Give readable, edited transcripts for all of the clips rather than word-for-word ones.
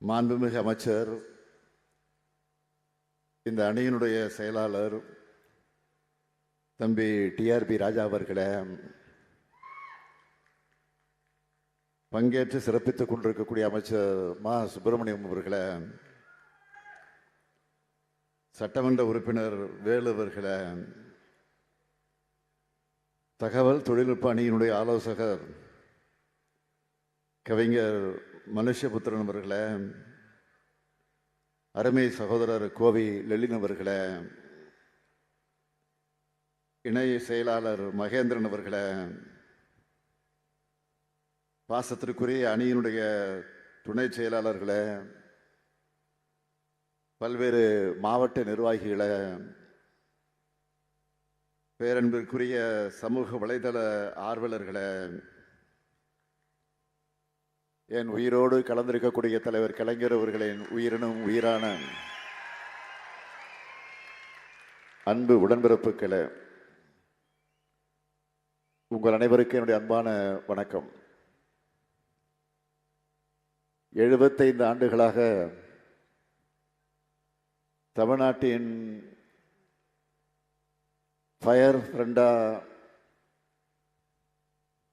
மாண்புமிகு அமைச்சர், இந்த அணியினுடைய செயலாளர் தம்பி டிஆர்பி ராஜா அவர்களே, பங்கேற்று சிறப்பித்துக் கொண்டிருக்கக்கூடிய அமைச்சர் மா சுப்பிரமணியம் அவர்களே, சட்டமன்ற உறுப்பினர் வேலு அவர்களே, தகவல் தொழில்நுட்ப அணியினுடைய ஆலோசகர் கவிஞர் மனுஷபுத்திரன் அவர்களே, அருமை சகோதரர் கோவி லெலின் அவர்களே, இணை செயலாளர் மகேந்திரன் அவர்களே, பாசத்திற்குரிய அணியினுடைய துணை செயலாளர்களே, பல்வேறு மாவட்ட நிர்வாகிகளே, பேரன்பிற்குரிய சமூக வலைதள ஆர்வலர்களே, என் உயிரோடு கலந்திருக்கக்கூடிய தலைவர் கலைஞர் அவர்களின் உயிரினும் உயிரான அன்பு உடன்பிறப்புகளே, உங்கள் அனைவருக்கும் என்னுடைய அன்பான வணக்கம். 75 ஆண்டுகளாக தமிழ்நாட்டின் ஃபயர் ஃப்ரெண்டா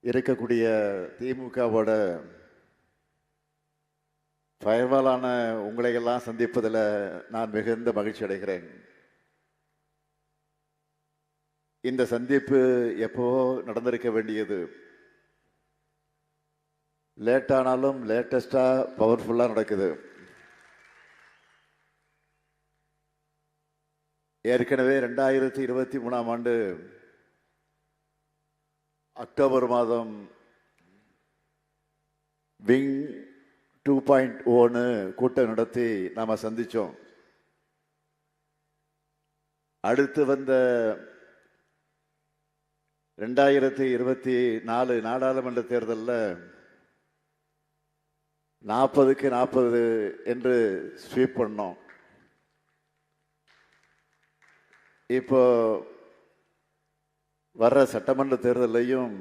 இருக்கக்கூடிய திமுகவோட ஃபயர்வாலான உங்களையெல்லாம் சந்திப்பதில் நான் மிகுந்த மகிழ்ச்சி அடைகிறேன். இந்த சந்திப்பு எப்போ நடந்திருக்க வேண்டியது, லேட்டானாலும் லேட்டஸ்டா பவர்ஃபுல்லா நடக்குது. ஏற்கனவே 2023ஆம் ஆண்டு அக்டோபர் மாதம் விங் 2.0 கூட்டம் நடத்தி நாம சந்திச்சோம். அடுத்து வந்த 2024 நாடாளுமன்ற தேர்தலில் 40க்கு 40 என்று ஸ்வீப் பண்ணோம். இப்போ வர்ற சட்டமன்ற தேர்தலையும்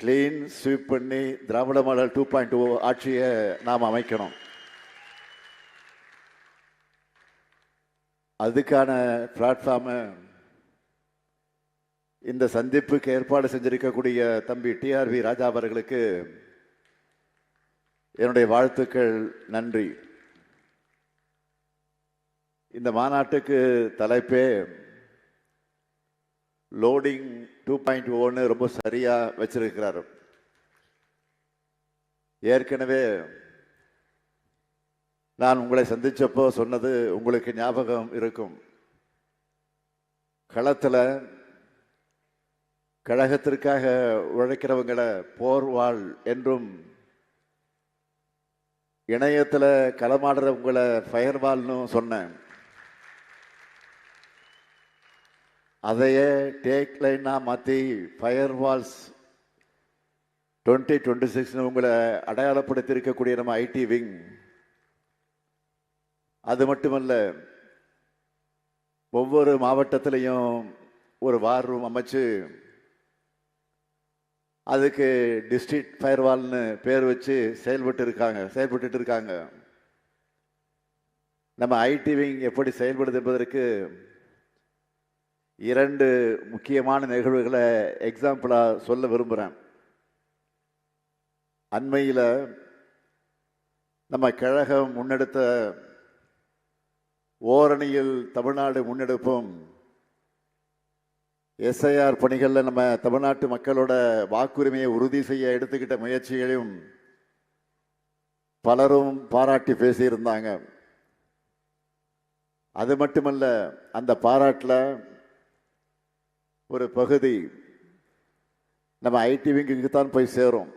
கிளீன் ஸ்வீப் பண்ணி திராவிட மாடல் 2.0 ஆட்சியை நாம் அமைக்கணும். அதுக்கான பிளாட்ஃபார்மை இந்த சந்திப்புக்கு ஏற்பாடு செஞ்சிருக்கக்கூடிய தம்பி டிஆர்பி ராஜா அவர்களுக்கு என்னுடைய வாழ்த்துக்கள், நன்றி. இந்த மாநாட்டுக்கு தலைப்பே லோடிங் 2.0 ரொம்ப சரியா வச்சிருக்கிறார். ஏற்கனவே நான் உங்களை சந்திச்சப்போ சொன்னது உங்களுக்கு ஞாபகம் இருக்கும். களத்தில் கழகத்திற்காக உழைக்கிறவங்களை போர்வாள் என்றும், இணையத்தில் களமாடுறவங்களை ஃபயர்வால்னு சொன்னேன். அதையே டேக் லைனா மாற்றி ஃபயர்வால்ஸ் 2026 உங்களை அடையாளப்படுத்தி இருக்கக்கூடிய நம்ம ஐடி விங். அது மட்டுமல்ல, ஒவ்வொரு மாவட்டத்திலையும் ஒரு வார் ரூம் அமைச்சு அதுக்கு டிஸ்ட்ரிக்ட் ஃபயர்வால்னு பேர் வச்சு செயல்பட்டு இருக்காங்க. நம்ம ஐடி விங் எப்படி செயல்படுது என்பதற்கு 2 முக்கியமான நிகழ்வுகளை எக்ஸாம்பிளா சொல்ல விரும்புகிறேன். அண்மையில் நம்ம கழகம் முன்னெடுத்த ஓரணியில் தமிழ்நாடு முன்னெடுப்பும், எஸ்ஐஆர் பணிகளில் நம்ம தமிழ்நாட்டு மக்களோட வாக்குரிமையை உறுதி செய்ய எடுத்துக்கிட்ட முயற்சிகளையும் பலரும் பாராட்டி பேசியிருந்தாங்க. அது மட்டுமல்ல, அந்த பாராட்டில் ஒரு பகுதி நம்ம ஐடி விங்குக்கு தான் போய் சேரும்.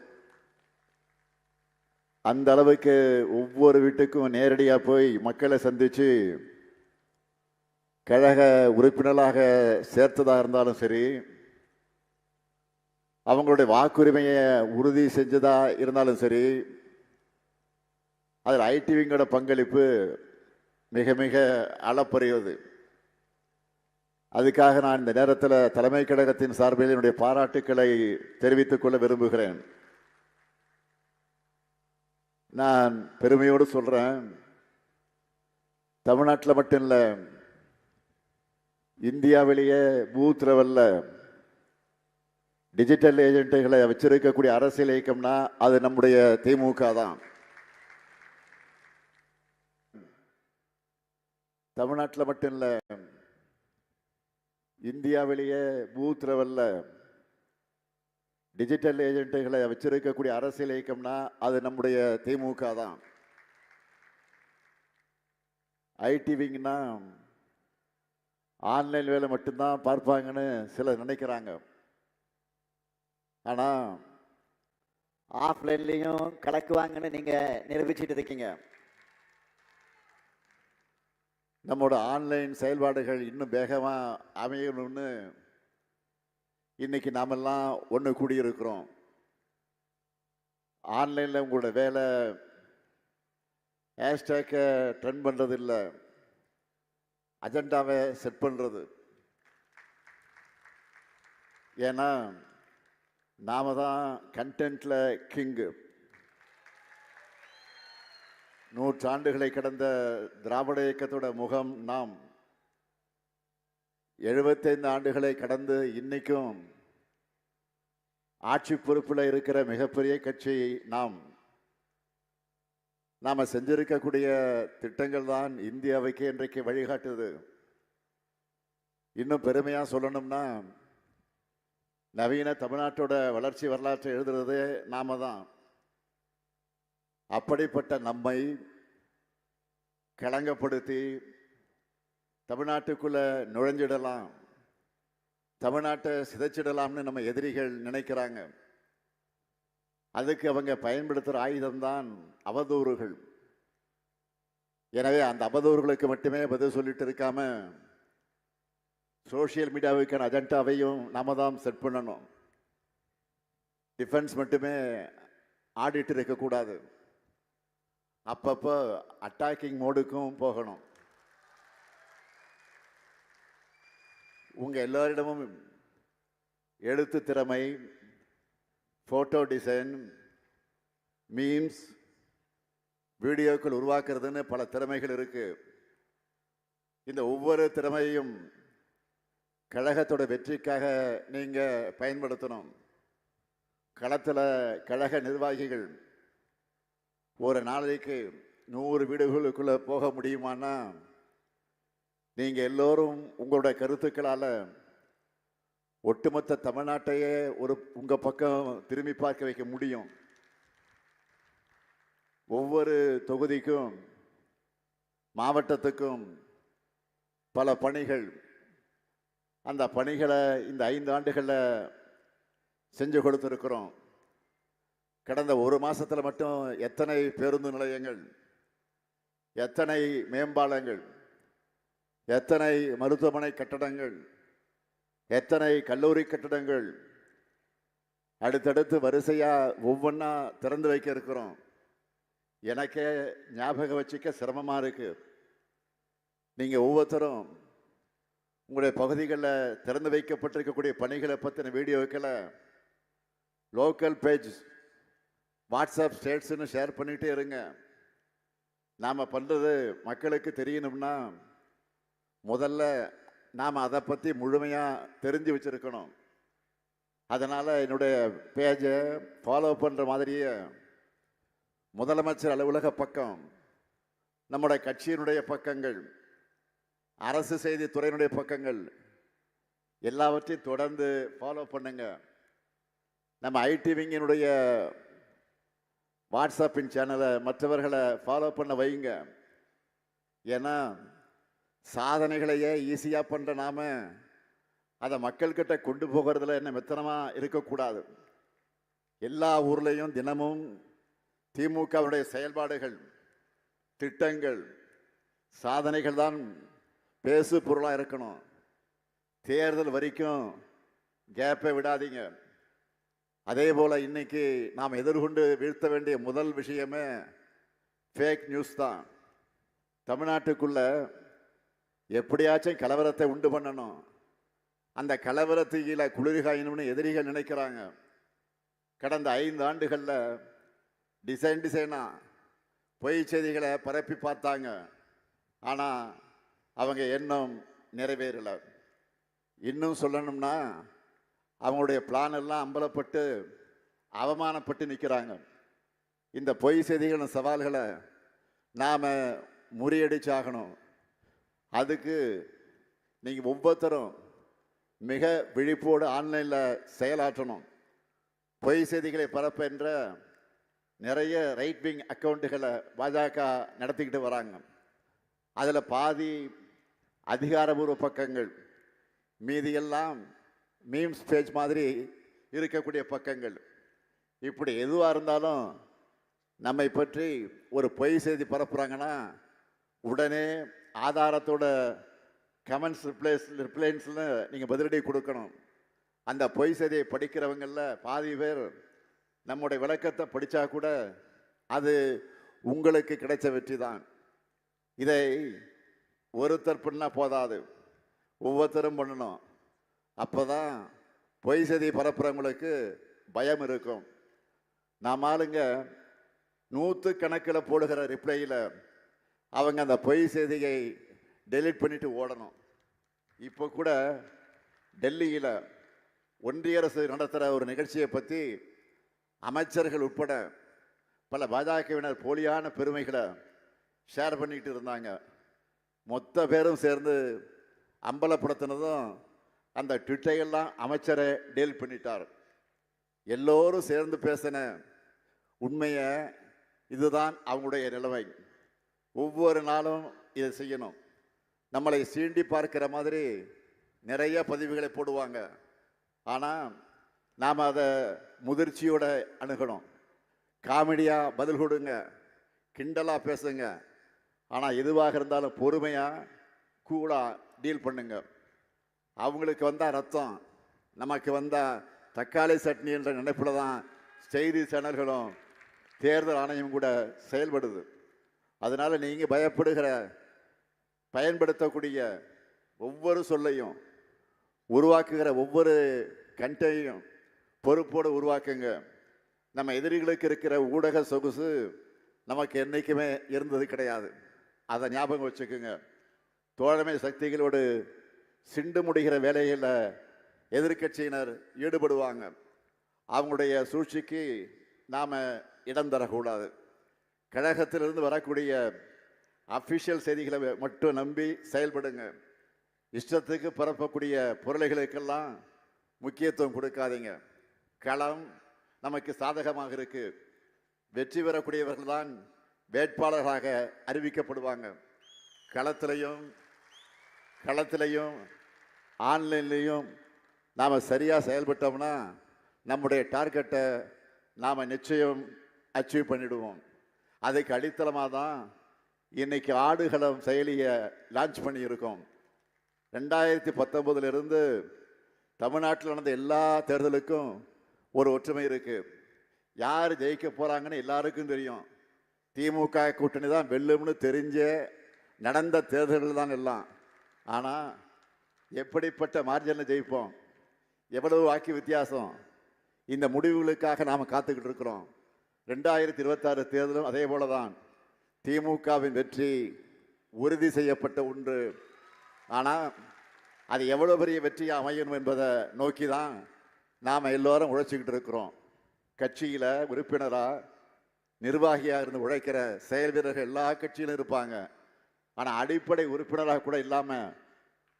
அந்த அளவுக்கு ஒவ்வொரு வீட்டுக்கும் நேரடியாக போய் மக்களை சந்திச்சு கழக உறுப்பினராக சேர்த்ததாக இருந்தாலும் சரி, அவங்களுடைய வாக்குரிமையை உறுதி செஞ்சதா இருந்தாலும் சரி, அதில் ஐடி விங்கோட பங்களிப்பு மிக மிக அளப்பரியது. அதுக்காக நான் இந்த நேரத்தில் தலைமை கழகத்தின் சார்பில் என்னுடைய பாராட்டுக்களை தெரிவித்துக் கொள்ள விரும்புகிறேன். நான் பெருமையோடு சொல்றேன், தமிழ்நாட்டில் மட்டும் இல்லை, இந்தியாவிலேயே பூத் லெவல்ல டிஜிட்டல் ஏஜென்ட்டுகளை வச்சிருக்கக்கூடிய அரசியல் இயக்கம்னா அது நம்முடைய திமுக தான். தமிழ்நாட்டில் மட்டும் இல்லை, இந்தியாவிலேயே பூத் லெவல்ல டிஜிட்டல் ஏஜென்ட்டுகளை வச்சிருக்கக்கூடிய அரசியல் இயக்கம்னா அது நம்முடைய திமுக தான். ஐடி விங்னா ஆன்லைன் வேலை மட்டும்தான் பார்ப்பாங்கன்னு சிலர் நினைக்கிறாங்க. ஆனா ஆஃப்லைன்லையும் கலக்குவாங்கன்னு நீங்க நிரூபிச்சுட்டு இருக்கீங்க. நம்மோட ஆன்லைன் செயல்பாடுகள் இன்னும் வேகமா அமையணும்னு இன்னைக்கு நாமெல்லாம் ஒன்று கூடியிருக்கிறோம். ஆன்லைனில் உங்களோட வேலை ஹேஷ்டேக்கை ட்ரெண்ட் பண்ணுறது இல்லை, அஜெண்டாவை செட் பண்ணுறது. ஏன்னா நாம தான் கண்டென்ட்ல கிங்கு. நூற்றாண்டுகளை கடந்த திராவிட இயக்கத்தோட முகம் நாம். 75 ஆண்டுகளை கடந்து இன்னைக்கும் ஆட்சி பொறுப்பில் இருக்கிற மிகப்பெரிய கட்சி நாம். நாம செஞ்சிருக்கக்கூடிய திட்டங்கள் தான் இந்தியாவுக்கு இன்றைக்கு வழிகாட்டுது. இன்னும் பெருமையா சொல்லணும்னா, நவீன தமிழ்நாட்டோட வளர்ச்சி வரலாற்றை எழுதுறது நாம தான். அப்படிப்பட்ட நம்மை களங்கப்படுத்தி தமிழ்நாட்டுக்குள்ள நுழைஞ்சிடலாம், தமிழ்நாட்டை சிதைச்சிடலாம்னு நம்ம எதிரிகள் நினைக்கிறாங்க. அதுக்கு அவங்க பயன்படுத்துகிற ஆயுதம்தான் அவதூறுகள். எனவே அந்த அவதூறுகளுக்கு மட்டுமே பதில் சொல்லிட்டு இருக்காம சோசியல் மீடியாவுக்கான அஜெண்டாவையும் நாம தான் செட் பண்ணணும். டிஃபென்ஸ் மட்டுமே ஆடிட்டு இருக்கக்கூடாது, அப்பப்போ அட்டாக்கிங் மோடுக்கும் போகணும். உங்க எல்லாரிடமும் எழுத்து திறமை, போட்டோ டிசைன், மீம்ஸ், வீடியோக்கள் உருவாக்குறதுன்னு பல திறமைகள் இருக்கு. இந்த ஒவ்வொரு திறமையும் கழகத்தோட வெற்றிக்காக நீங்க பயன்படுத்தணும். களத்தில் கழக நிர்வாகிகள் ஒரு நாளைக்கு 100 வீடுகளுக்குள்ள போக முடியுமானா, நீங்க எல்லோரும் உங்களுடைய கருத்துக்களால ஒட்டுமொத்த தமிழ்நாட்டையே உங்க பக்கம் திரும்பி பார்க்க வைக்க முடியும். ஒவ்வொரு தொகுதிக்கும் மாவட்டத்துக்கும் பல பணிகள். அந்த பணிகளை இந்த 5 ஆண்டுகளில் செஞ்சு கொடுத்துருக்கிறோம். கடந்த ஒரு மாசத்துல மட்டும் எத்தனை பேருந்து நிலையங்கள், எத்தனை மேம்பாலங்கள், எத்தனை மருத்துவமனை கட்டடங்கள், எத்தனை கல்லூரி கட்டடங்கள் அடுத்தடுத்து வரிசையா ஒவ்வொன்றா திறந்து வைக்க இருக்கிறோம். எனக்கே ஞாபகம் வச்சுக்க சிரமமா இருக்கு. நீங்க ஒவ்வொருத்தரும் உங்களுடைய பகுதிகளில் திறந்து வைக்கப்பட்டிருக்கக்கூடிய பணிகளை பற்றின வீடியோக்களை லோக்கல் பேஜ், வாட்ஸ்அப் ஸ்டேட்ஸ்ன்னு ஷேர் பண்ணிகிட்டே இருங்க. நாம் பண்ணுறது மக்களுக்கு தெரியணும்னா முதல்ல நாம் அதை பற்றி முழுமையாக தெரிஞ்சு வச்சுருக்கணும். அதனால் என்னுடைய பேஜை ஃபாலோ பண்ணுற மாதிரியே முதலமைச்சர் அலுவலக பக்கம், நம்முடைய கட்சியினுடைய பக்கங்கள், அரசு செய்தி துறையினுடைய பக்கங்கள் எல்லாவற்றையும் தொடர்ந்து ஃபாலோ பண்ணுங்க. நம்ம ஐடி விங்கினுடைய வாட்ஸ்அப்பின் சேனலை மற்றவர்களை ஃபாலோ பண்ண வைங்க. ஏன்னா சாதனைகளையே ஈஸியாக பண்ணுற நாம அதை மக்கள்கிட்ட கொண்டு போகிறதுல என்ன மெத்தனமாக இருக்கக்கூடாது. எல்லா ஊர்லேயும் தினமும் திமுகவுடைய செயல்பாடுகள், திட்டங்கள், சாதனைகள் தான் பேசு பொருளாக இருக்கணும். தேர்தல் வரைக்கும் கேப்பை விடாதீங்க. அதே போல இன்னைக்கு நாம் எதிர்கொண்டு வீழ்த்த வேண்டிய முதல் விஷயமே ஃபேக் நியூஸ் தான். தமிழ்நாட்டுக்குள்ள எப்படியாச்சும் கலவரத்தை உண்டு பண்ணணும், அந்த கலவரத்துக்கு குளிர்காயணும்னு எதிரிகள் நினைக்கிறாங்க. கடந்த 5 ஆண்டுகளில் டிசைனா பொய் செய்திகளை பரப்பி பார்த்தாங்க. ஆனால் அவங்க எண்ணம் நிறைவேறலை. இன்னும் சொல்லணும்னா அவங்களுடைய பிளான் எல்லாம் அம்பலப்பட்டு அவமானப்பட்டு நிற்கிறாங்க. இந்த பொய் செய்திகளின் சவால்களை நாம் முறியடிச்சாகணும். அதுக்கு நீங்கள் ஒவ்வொருத்தரும் மிக விழிப்போடு ஆன்லைனில் செயலாற்றணும். பொய் செய்திகளை பரப்ப என்ற நிறைய ரைட் விங் அக்கௌண்ட்டுகளை பாஜக நடத்திக்கிட்டு வராங்க. அதில் பாதி அதிகாரபூர்வ பக்கங்கள், மீதியெல்லாம் மீம்ஸ் பேஜ் மாதிரி இருக்கக்கூடிய பக்கங்கள். இப்படி எதுவாக இருந்தாலும் நம்மை பற்றி ஒரு பொய் செய்தி பரப்புகிறாங்கன்னா உடனே ஆதாரத்தோட கமெண்ட்ஸ் ரிப்ளைன்ஸ்னு நீங்கள் பதிலடி கொடுக்கணும். அந்த பொய் செய்தியை படிக்கிறவங்களில் பாதி பேர் நம்முடைய விளக்கத்தை படித்தா கூட அது உங்களுக்கு கிடைச்ச வெற்றி தான். இதை ஒருத்தர் பண்ணால் போதாது, ஒவ்வொருத்தரும் பண்ணணும். அப்போ தான் பொய் செய்தி பரப்புறவங்களுக்கு பயம் இருக்கும். நாம் ஆளுங்க 100 கணக்கில் போடுகிற ரிப்ளையில் அவங்க அந்த பொய் செய்தியை டெலீட் பண்ணிட்டு ஓடணும். இப்போ கூட டெல்லியில் ஒன்றிய அரசு நடத்துகிற ஒரு நிகழ்ச்சியை பற்றி அமைச்சர்கள் உட்பட பல பாஜகவினர் போலியான பெருமைகளை ஷேர் பண்ணிக்கிட்டு இருந்தாங்க. மொத்த பேரும் சேர்ந்து அம்பலப்படுத்தினதும் அந்த ட்விட்டையெல்லாம் அமைச்சரை டீல் பண்ணிட்டார். எல்லோரும் சேர்ந்து பேசின உண்மையை இதுதான் அவங்களுடைய நிலைமை. ஒவ்வொரு நாளும் இதை செய்யணும். நம்மளை சீண்டி பார்க்கிற மாதிரி நிறைய பதிவுகளை போடுவாங்க. ஆனால் நாம் அதை முதிர்ச்சியோடு அணுகணும். காமெடியாக பதில் கொடுங்க, கிண்டலாக பேசுங்க. ஆனால் எதுவாக இருந்தாலும் பொறுமையாக கூலாக டீல் பண்ணுங்க. அவங்களுக்கு வந்தால் ரத்தம், நமக்கு வந்தால் தக்காளி சட்னி என்ற நினைப்பில் தான் செய்தி சேனல்களும் தேர்தல் ஆணையம் கூட செயல்படுது. அதனால் நீங்கள் பயன்படுத்தக்கூடிய ஒவ்வொரு சொல்லையும், உருவாக்குகிற ஒவ்வொரு கண்டையும் பொறுப்போடு உருவாக்குங்க. நம்ம எதிரிகளுக்கு இருக்கிற ஊடக சொகுசு நமக்கு என்றைக்குமே இருந்தது கிடையாது. அதை ஞாபகம் வச்சுக்கோங்க. தோழமை சக்திகளோடு சிண்டு முடிகிற வேலைகளில் எதிர்க்கட்சியினர் ஈடுபடுவாங்க. அவங்களுடைய சூழ்ச்சிக்கு நாம் இடம் தரக்கூடாது. கழகத்திலிருந்து வரக்கூடிய அஃபிஷியல் செய்திகளை மட்டும் நம்பி செயல்படுங்க. இஷ்டத்துக்கு பரப்பக்கூடிய பொருளைகளுக்கெல்லாம் முக்கியத்துவம் கொடுக்காதீங்க. களம் நமக்கு சாதகமாக இருக்கு. வெற்றி பெறக்கூடியவர்கள் தான் வேட்பாளர்களாக அறிவிக்கப்படுவாங்க. களத்திலையும் ஆன்லைன்லேயும் நாம் சரியாக செயல்பட்டோம்னா நம்முடைய டார்கெட்டை நாம் நிச்சயம் அச்சீவ் பண்ணிடுவோம். அதுக்கு அடித்தளமாக தான் இன்னைக்கு ஆடுகளம் செயலியை லான்ச் பண்ணியிருக்கோம். 2019 தமிழ்நாட்டில் நடந்த எல்லா தேர்தலுக்கும் ஒரு ஒற்றுமை இருக்குது. யார் ஜெயிக்க போகிறாங்கன்னு எல்லாருக்கும் தெரியும். திமுக கூட்டணி தான் வெல்லும்னு தெரிஞ்ச நடந்த தேர்தல்கள் தான் எல்லாம். ஆனால் எப்படிப்பட்ட மார்ஜினில் ஜெயிப்போம், எவ்வளவு வாக்கு வித்தியாசம், இந்த முடிவுகளுக்காக நாம் காத்துக்கிட்டு இருக்கிறோம். 2026 தேர்தலும் அதே போல தான். திமுகவின் வெற்றி உறுதி செய்யப்பட்ட ஒன்று. ஆனால் அது எவ்வளோ பெரிய வெற்றியாக அமையணும் என்பதை நோக்கி தான் நாம் எல்லோரும் உழைச்சிக்கிட்டு இருக்கிறோம். கட்சியில் உறுப்பினராக நிர்வாகியாக இருந்து உழைக்கிற செயல் வீரர்கள் எல்லா கட்சியிலும் இருப்பாங்க. ஆனால் அடிப்படை உறுப்பினராக கூட இல்லாமல்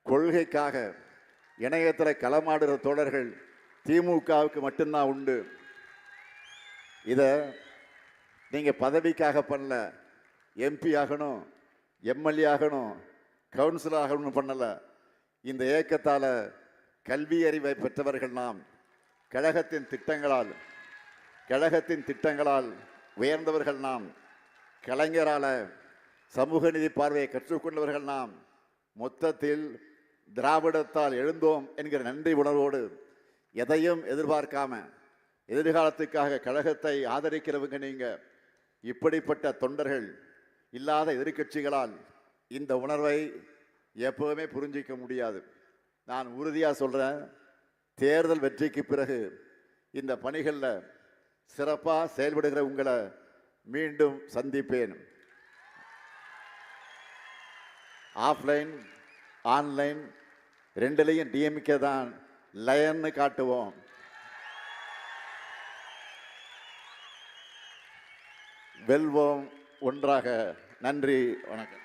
கொள்கைக்காக இணையத்தில் களமாடுகிற தோழர்கள் திமுகவுக்கு மட்டும்தான் உண்டு. இதை நீங்கள் பதவிக்காக பண்ணல, எம்பி ஆகணும், எம்எல்ஏ ஆகணும், கவுன்சிலர் ஆகணும்னு பண்ணலை. இந்த இயக்கத்தால் கல்வி அறிவை பெற்றவர்கள் நாம். கழகத்தின் திட்டங்களால் உயர்ந்தவர்கள் நாம். கலைஞரால் சமூக நீதி பார்வையை கற்றுக்கொண்டவர்கள் நாம். மொத்தத்தில் திராவிடத்தால் எழுந்தோம் என்கிற நன்றி உணர்வோடு எதையும் எதிர்பார்க்காம எதிர்காலத்துக்காக கழகத்தை ஆதரிக்கிறவங்க நீங்கள். இப்படிப்பட்ட தொண்டர்கள் இல்லாத எதிர்க்கட்சிகளால் இந்த உணர்வை எப்போவுமே புரிஞ்சிக்க முடியாது. நான் உறுதியாக சொல்கிறேன், தேர்தல் வெற்றிக்கு பிறகு இந்த பணிகளில் சிறப்பாக செயல்படுகிற உங்களை மீண்டும் சந்திப்பேன். ஆஃப்லைன் ஆன்லைன் ரெண்டுலேயும் டிஎம்கே தான் லயன்னு காட்டுவோம். வெல்வோம் ஒன்றாக. நன்றி, வணக்கம்.